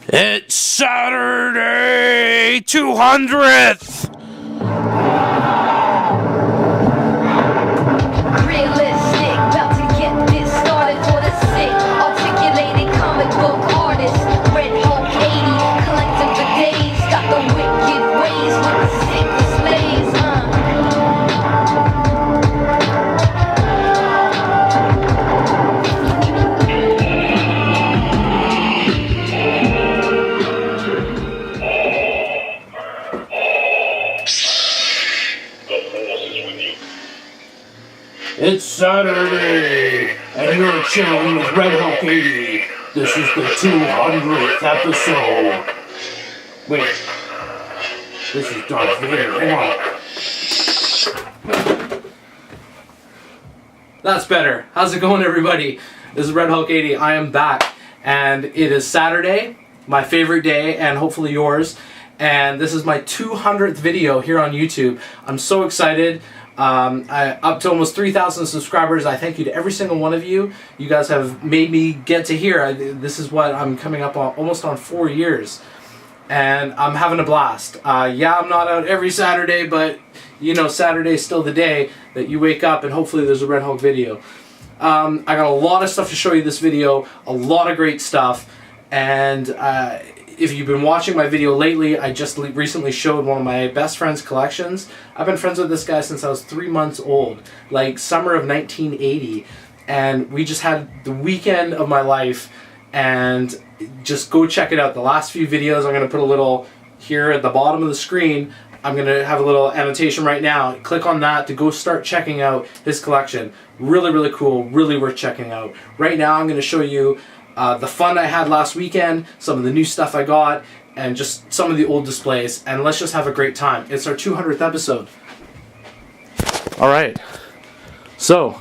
It's Saturday 200th! Realistic, about to get this started for the sick. Articulated comic book artist, RedHulk80, collecting for days. Got the wicked ways with the sick displays. It's Saturday, and you're chilling with RedHulk80. This is the 200th episode. Wait, this is Darth Vader. Hang on. That's better. How's it going, everybody? This is RedHulk80. I am back, and it is Saturday, my favorite day, and hopefully yours. And this is my 200th video here on YouTube. I'm so excited. Up to almost 3,000 subscribers. I thank you to every single one of you. You guys have made me get to here. This is what I'm coming up on, almost on 4 years. And I'm having a blast. Yeah, I'm not out every Saturday, but you know, Saturday's still the day that you wake up and hopefully there's a Red Hulk video. I got a lot of stuff to show you this video, a lot of great stuff. And if you've been watching my video lately, I just recently showed one of my best friend's collections. I've been friends with this guy since I was 3 months old, like summer of 1980. And we just had the weekend of my life, and just go check it out. The last few videos, I'm going to put a little here at the bottom of the screen. I'm going to have a little annotation right now. Click on that to go start checking out his collection. Really, really cool, really worth checking out. Right now, I'm going to show you the fun I had last weekend, some of the new stuff I got, and just some of the old displays, and let's just have a great time. It's our 200th episode. Alright, so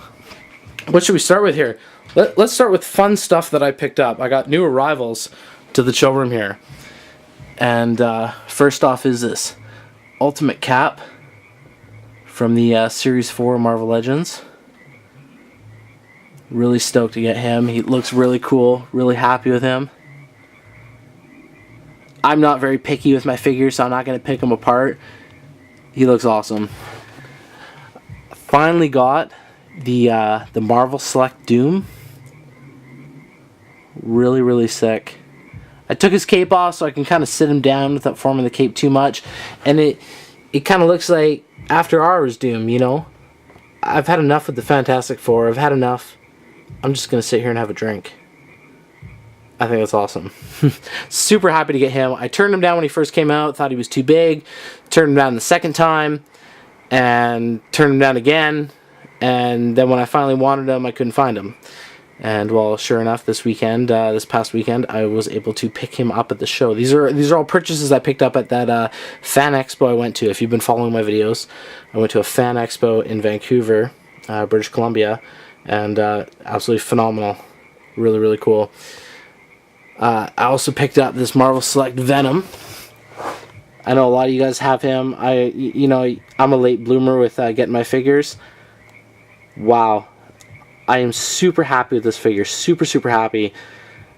what should we start with here? Let's start with fun stuff that I picked up. I got new arrivals to the chill room here. And first off is this Ultimate Cap from the Series 4 Marvel Legends. Really stoked to get him. He looks really cool. Really happy with him. I'm not very picky with my figures, so I'm not going to pick him apart. He looks awesome. Finally got the Marvel Select Doom. Really, really sick. I took his cape off so I can kind of sit him down without forming the cape too much. And it kind of looks like After Hours Doom, you know? I've had enough with the Fantastic Four. I've had enough. I'm just going to sit here and have a drink. I think that's awesome. Super happy to get him. I turned him down when he first came out. Thought he was too big. Turned him down the second time. And turned him down again. And then when I finally wanted him, I couldn't find him. And well, sure enough, this past weekend, I was able to pick him up at the show. These are all purchases I picked up at that fan expo I went to. If you've been following my videos, I went to a fan expo in Vancouver, British Columbia. And absolutely phenomenal. Really, really cool. I also picked up this Marvel Select Venom. I know a lot of you guys have him. You know, I'm a late bloomer with getting my figures. Wow. I am super happy with this figure. Super, super happy.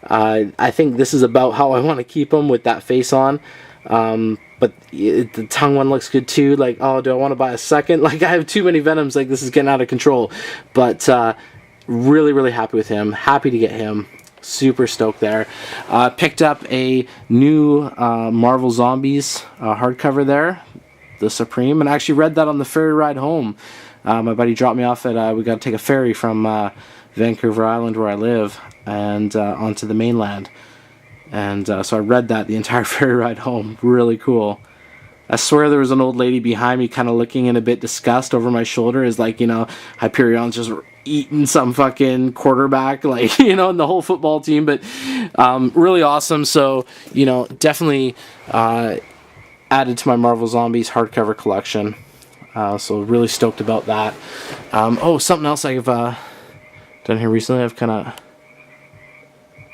I think this is about how I want to keep him with that face on. But the tongue one looks good too. Like, oh, do I want to buy a second? Like, I have too many Venoms. Like, this is getting out of control. But really, really happy with him. Happy to get him. Super stoked there. Picked up a new Marvel Zombies hardcover there, the Supreme, and I actually read that on the ferry ride home. My buddy dropped me off at, we got to take a ferry from Vancouver Island where I live and onto the mainland. And so I read that the entire ferry ride home. Really cool. I swear there was an old lady behind me kind of looking in a bit disgust over my shoulder as, like, you know, Hyperion's just eating some fucking quarterback, like, you know, in the whole football team. But really awesome. So, you know, definitely added to my Marvel Zombies hardcover collection. So really stoked about that. Oh, something else I've done here recently. I've kind of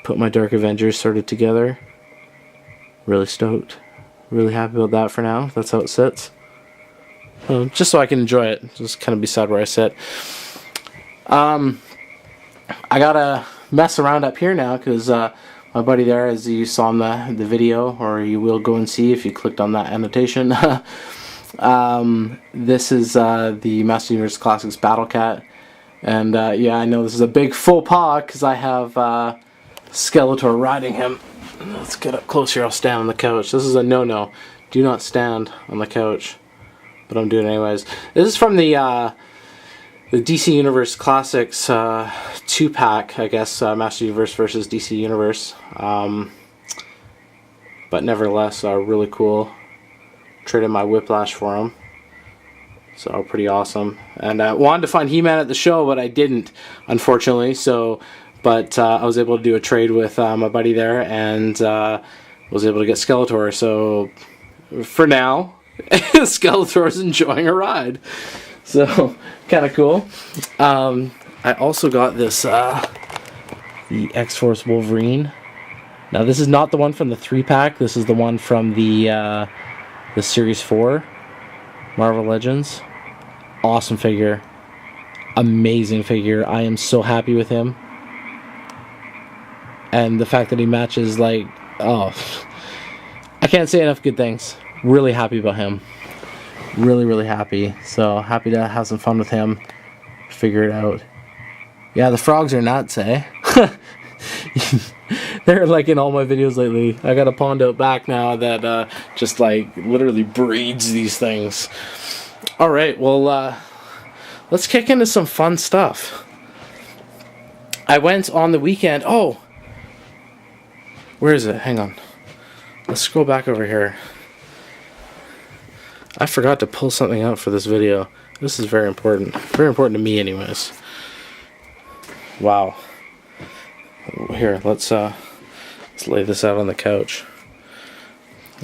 put my Dark Avengers sorted together. Really stoked. Really happy about that for now. That's how it sits. Just so I can enjoy it. Just kind of beside where I sit. I gotta mess around up here now because my my buddy there, as you saw in the video, or you will go and see if you clicked on that annotation. This is the Master Universe Classics Battle Cat. And yeah, I know this is a big faux pas because I have Skeletor riding him. Let's get up close here. I'll stand on the couch. This is a no-no. Do not stand on the couch. But I'm doing it anyways. This is from the DC Universe Classics 2-pack, I guess, Master Universe versus DC Universe. But nevertheless, really cool. Traded my Whiplash for him. So pretty awesome. And I wanted to find He-Man at the show, but I didn't, unfortunately. So, but I was able to do a trade with my buddy there, and was able to get Skeletor. So for now, Skeletor's enjoying a ride. So kind of cool. I also got this the X-Force Wolverine. Now this is not the one from the 3-pack. This is the one from the Series 4 Marvel Legends. Awesome figure. Amazing figure. I am so happy with him. And the fact that he matches, like, oh, I can't say enough good things. Really happy about him. Really, really happy. So happy to have some fun with him. Figure it out. Yeah, the frogs are nuts, eh? They're like in all my videos lately. I got a pond out back now that just like literally breeds these things. Alright, well, let's kick into some fun stuff. I went on the weekend. Oh! Where is it? Hang on. Let's scroll back over here. I forgot to pull something out for this video. This is very important. Very important to me anyways. Wow. Here, let's lay this out on the couch.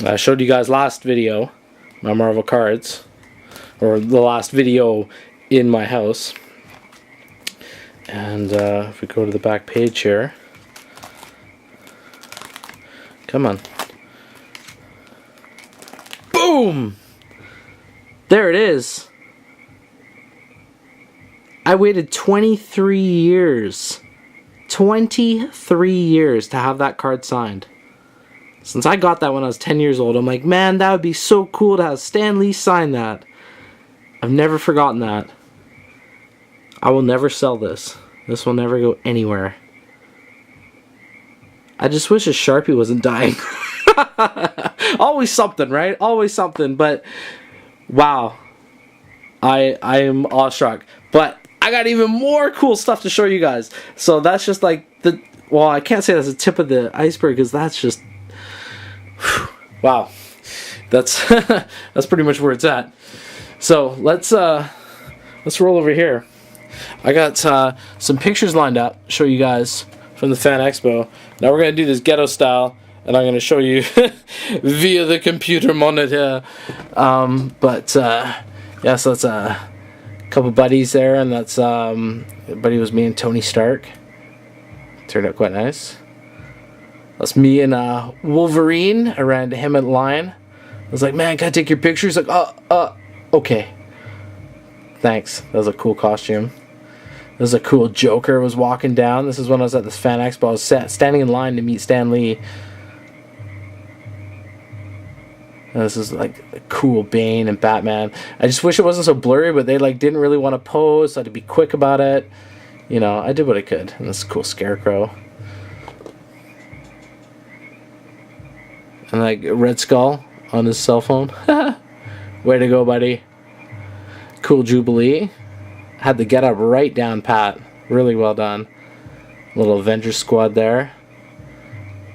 I showed you guys last video my Marvel cards, or the last video in my house. And if we go to the back page here, come on, boom! There it is. I waited 23 years. 23 years to have that card signed. Since I got that when I was 10 years old, I'm like, man, that would be so cool to have Stan Lee sign that. I've never forgotten that. I will never sell this. This will never go anywhere. I just wish a Sharpie wasn't dying. Always something, right? Always something, but wow. I am awestruck. But I got even more cool stuff to show you guys. So that's just like the, well, I can't say that's the tip of the iceberg because that's just, whew, wow. That's that's pretty much where it's at. So let's roll over here. I got some pictures lined up to show you guys from the Fan Expo. Now we're gonna do this ghetto style, and I'm gonna show you via the computer monitor. Yeah, so that's a couple buddies there, and that's buddy was me and Tony Stark. Turned out quite nice. That's me and Wolverine. I ran to him at the line. I was like, man, can I take your picture? He's like, okay. Thanks. That was a cool costume. This is a cool Joker was walking down. This is when I was at this Fan Expo. I was standing in line to meet Stan Lee. And this is like a cool Bane and Batman. I just wish it wasn't so blurry, but they like didn't really want to pose, so I had to be quick about it. You know, I did what I could. And this cool Scarecrow. And like Red Skull on his cell phone. Way to go, buddy. Cool Jubilee. Had the get up right down pat. Really well done. Little Avengers squad there.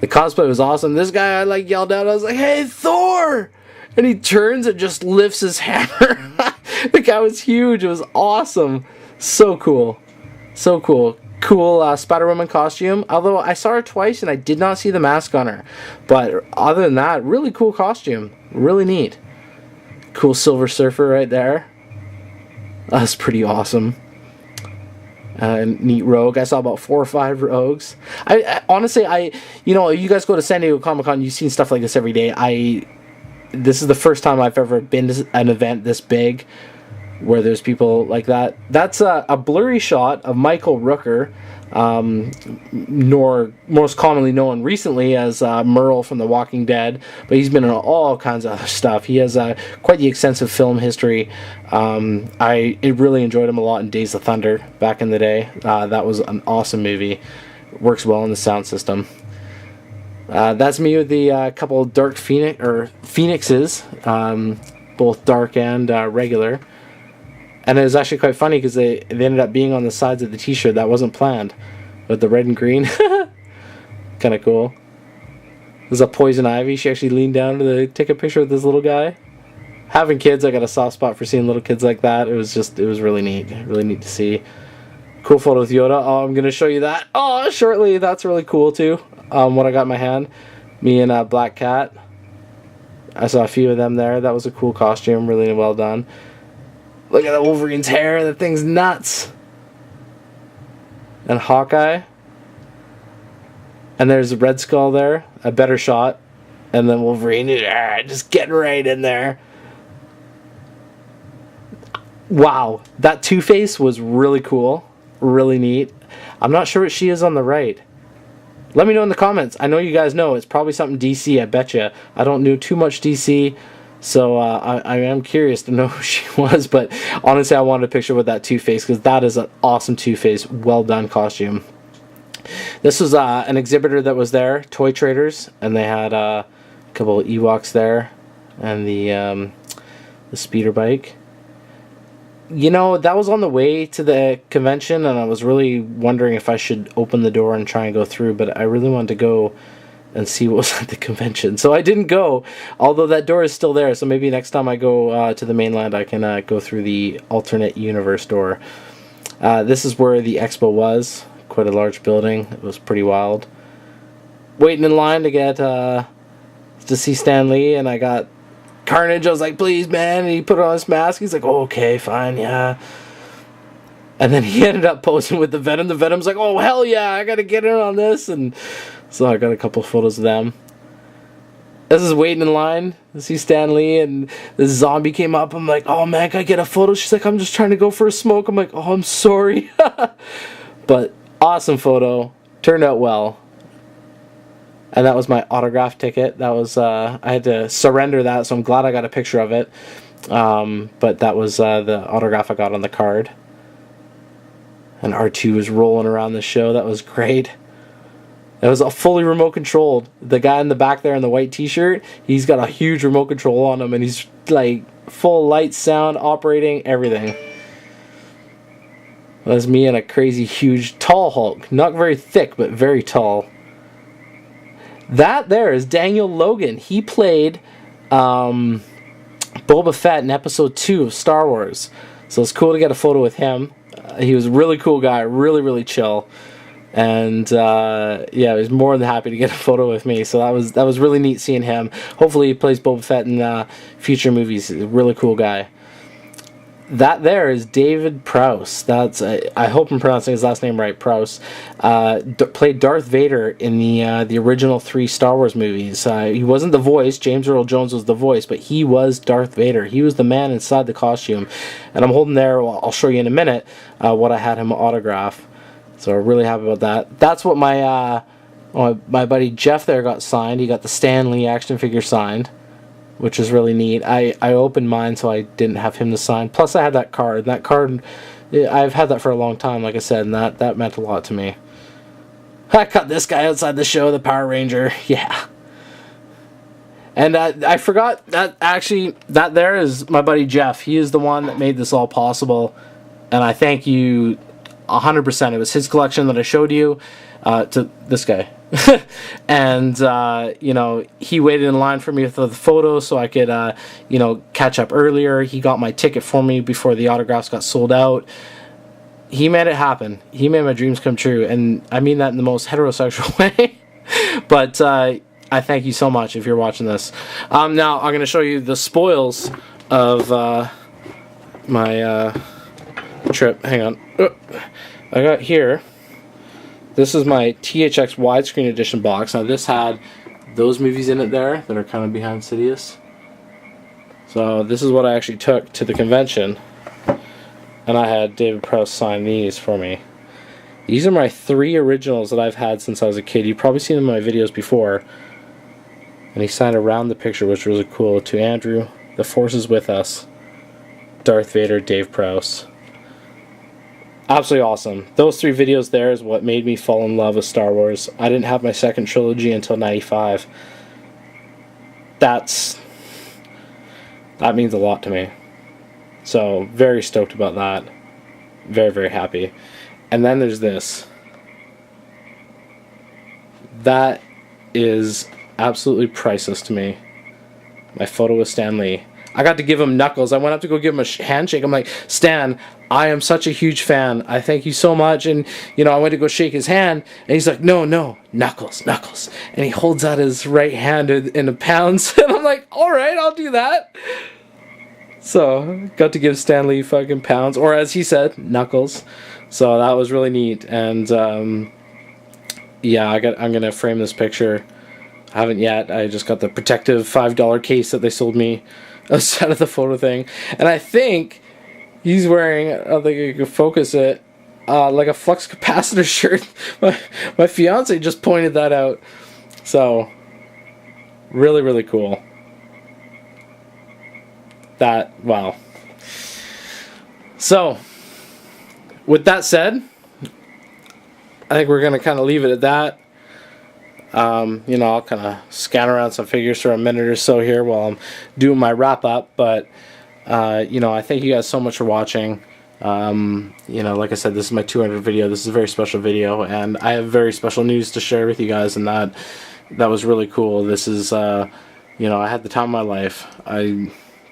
The cosplay was awesome. This guy I like yelled out. I was like, hey, Thor! And he turns and just lifts his hammer. The guy was huge. It was awesome. So cool. So cool. Cool Spider-Woman costume. Although I saw her twice and I did not see the mask on her. But other than that, really cool costume. Really neat. Cool Silver Surfer right there. That's pretty awesome. Neat rogue. I saw about 4 or 5 rogues. I honestly, you know, you guys go to San Diego Comic-Con, you've seen stuff like this every day. This is the first time I've ever been to an event this big where there's people like that. That's a blurry shot of Michael Rooker. nor most commonly known recently as Merle from The Walking Dead, but he's been in all kinds of other stuff. He has quite the extensive film history. I really enjoyed him a lot in Days of Thunder back in the day. That was an awesome movie. Works well in the sound system. That's me with the couple of dark phoenixes, both dark and regular. And it was actually quite funny because they ended up being on the sides of the t-shirt. That wasn't planned. With the red and green. Kind of cool. There's a Poison Ivy. She actually leaned down to take a picture with this little guy. Having kids, I got a soft spot for seeing little kids like that. It was really neat. Really neat to see. Cool photo with Yoda. Oh, I'm going to show you that. Oh, shortly. That's really cool too. What I got in my hand. Me and Black Cat. I saw a few of them there. That was a cool costume. Really well done. Look at the Wolverine's hair. That thing's nuts. And Hawkeye. And there's a Red Skull there. A better shot. And then Wolverine. Just getting right in there. Wow. That Two-Face was really cool. Really neat. I'm not sure what she is on the right. Let me know in the comments. I know you guys know. It's probably something DC, I betcha. I don't know too much DC. So I am curious to know who she was, but honestly I wanted a picture with that Two-Face because that is an awesome Two-Face, well done costume. This was an exhibitor that was there, Toy Traders, and they had a couple of Ewoks there, and the speeder bike. You know, that was on the way to the convention, and I was really wondering if I should open the door and try and go through, but I really wanted to go and see what was at the convention. So I didn't go, although that door is still there. So maybe next time I go to the mainland, I can go through the alternate universe door. This is where the expo was. Quite a large building. It was pretty wild. Waiting in line to get to see Stan Lee, and I got Carnage. I was like, please, man. And he put on his mask. He's like, oh, okay, fine, yeah. And then he ended up posing with the Venom. The Venom's like, oh, hell yeah, I got to get in on this. And so I got a couple photos of them. This is waiting in line to see Stan Lee, and this zombie came up. I'm like, oh man, can I get a photo? She's like, I'm just trying to go for a smoke. I'm like, oh, I'm sorry. But awesome photo. Turned out well. And that was my autograph ticket. That was, I had to surrender that, so I'm glad I got a picture of it. But that was the autograph I got on the card. And R2 was rolling around the show. That was great. It was a fully remote controlled. The guy in the back there in the white t-shirt, he's got a huge remote control on him, and he's like full light, sound, operating, everything. That's me and a crazy huge tall Hulk. Not very thick, but very tall. That there is Daniel Logan. He played Boba Fett in episode 2 of Star Wars. So it's cool to get a photo with him. He was a really cool guy, really, really chill. And yeah, he was more than happy to get a photo with me. So that was really neat seeing him. Hopefully he plays Boba Fett in future movies. He's a really cool guy. That there is David Prowse. That's I hope I'm pronouncing his last name right. Prowse played Darth Vader in the original 3 Star Wars movies. He wasn't the voice. James Earl Jones was the voice, but he was Darth Vader. He was the man inside the costume. And I'm holding there. Well, I'll show you in a minute what I had him autograph. So I'm really happy about that. That's what my buddy Jeff there got signed. He got the Stan Lee action figure signed, which is really neat. I opened mine so I didn't have him to sign. Plus I had that card. That card, I've had that for a long time, like I said, and that meant a lot to me. I cut this guy outside the show, the Power Ranger. Yeah. And I forgot that actually, that there is my buddy Jeff. He is the one that made this all possible. And I thank you 100%. It was his collection that I showed you to this guy. And you know, he waited in line for me for the photo so I could you know, catch up earlier. He got my ticket for me before the autographs got sold out. He made it happen. He made my dreams come true, and I mean that in the most heterosexual way. But I thank you so much if you're watching this. Now I'm going to show you the spoils of my trip. Hang on. I got here. This is my THX widescreen edition box. Now this had those movies in it there that are kind of behind Sidious. So this is what I actually took to the convention. And I had David Prowse sign these for me. These are my 3 originals that I've had since I was a kid. You've probably seen them in my videos before. And he signed around the picture, which was really cool. To Andrew, the Force is with us. Darth Vader, Dave Prowse. Absolutely awesome. Those 3 videos there is what made me fall in love with Star Wars. I didn't have my second trilogy until 95. That means a lot to me. So, very stoked about that. Very, very happy. And then there's this. That is absolutely priceless to me. My photo with Stan Lee. I got to give him knuckles. I went up to go give him a handshake. I'm like, Stan, I am such a huge fan. I thank you so much. And, you know, I went to go shake his hand. And he's like, no, knuckles. And he holds out his right hand in a pounds. And I'm like, all right, I'll do that. So, got to give Stan Lee fucking pounds. Or as he said, knuckles. So that was really neat. And, yeah, I'm going to frame this picture. I haven't yet. I just got the protective $5 case that they sold me outside of the photo thing. And I think he's wearing, I don't think you can focus it, like a flux capacitor shirt. My fiance just pointed that out. So, really, really cool. Wow. So, with that said, I think we're going to kind of leave it at that. You know, I'll kind of scan around some figures for a minute or so here while I'm doing my wrap up. But, you know, I thank you guys so much for watching. You know, like I said, this is my 200th video. This is a very special video. And I have very special news to share with you guys. And that was really cool. This is, you know, I had the time of my life.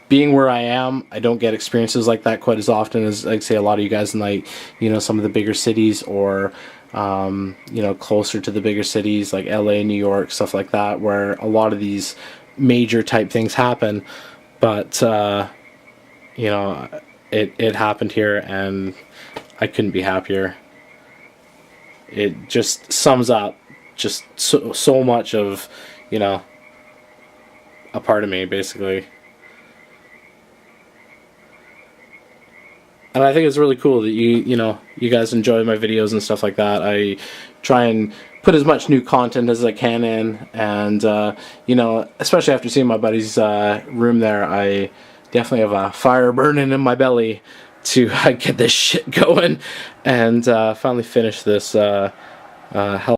Being where I am, I don't get experiences like that quite as often as, like, say, a lot of you guys in, like, you know, some of the bigger cities or, you know, closer to the bigger cities like LA, New York, stuff like that, where a lot of these major type things happen. But, you know, it happened here and I couldn't be happier. It just sums up just so much of, you know, a part of me, basically. And I think it's really cool that you know, you guys enjoy my videos and stuff like that. I try and put as much new content as I can in, and you know, especially after seeing my buddy's room there, I definitely have a fire burning in my belly to get this shit going and finally finish this hell